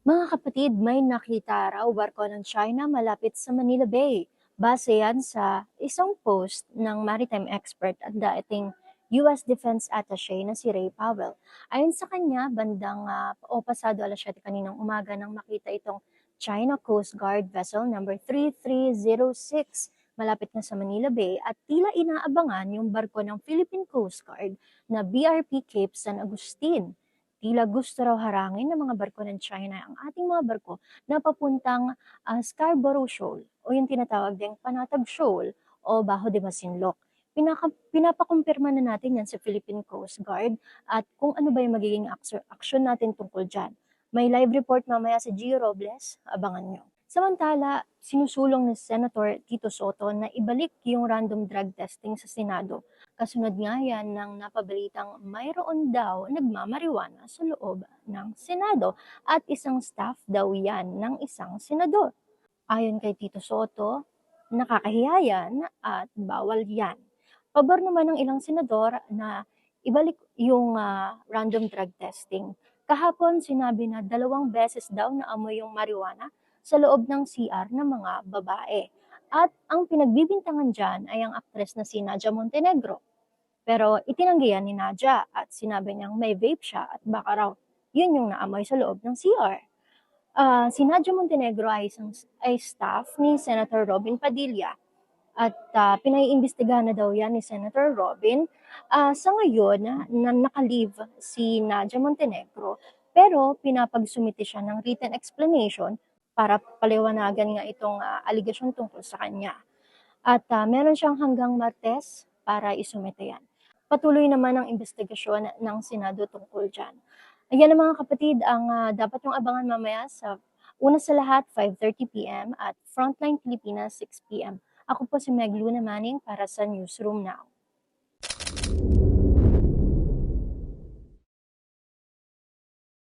Mga kapatid, may nakita raw barko ng China malapit sa Manila Bay. Base yan sa isang post ng maritime expert at dating US Defense Attaché na si Ray Powell. Ayon sa kanya, bandang pasado alas 7 kaninang umaga nang makita itong China Coast Guard vessel number 3306 malapit na sa Manila Bay at tila inaabangan yung barko ng Philippine Coast Guard na BRP Cape San Agustin. Tila gusto raw harangin ng mga barko ng China ang ating mga barko na papuntang Scarborough Shoal o yung tinatawag ding Panatag Shoal o Bajo de Masinloc. Pinapakumpirma na natin yan sa Philippine Coast Guard at kung ano ba yung magiging aksyon natin tungkol dyan. May live report mamaya sa Gio Robles, abangan nyo. Samantala, sinusulong ni Senator Tito Soto na ibalik yung random drug testing sa Senado. Kasunod nga yan ng napabalitang mayroon daw nagmamariwana sa loob ng Senado at isang staff daw yan ng isang senador. Ayon kay Tito Soto, nakakahiya yan at bawal yan. Pabor naman ng ilang senador na ibalik yung random drug testing. Kahapon sinabi na 2 beses daw na amoy yung marijuana sa loob ng CR ng mga babae. At ang pinagbibintangan dyan ay ang aktres na si Nadia Montenegro. Pero itinanggi yan ni Nadia at sinabi niyang may vape siya at baka raw yun yung naamoy sa loob ng CR. Si Nadia Montenegro ay staff ni Senator Robin Padilla at pinaiimbestigahan na daw yan ni Senator Robin. Sa ngayon, na naka-leave si Nadia Montenegro, pero pinapagsumite siya ng written explanation para paliwanagan nga itong aligasyon tungkol sa kanya. At meron siyang hanggang Martes para isumite yan. Patuloy naman ang investigasyon ng Senado tungkol dyan. Ayan na mga kapatid, ang dapat yung abangan mamaya sa una sa lahat 5:30 p.m. at Frontline Pilipinas 6 p.m. Ako po si Meg Luna Manning para sa Newsroom Now.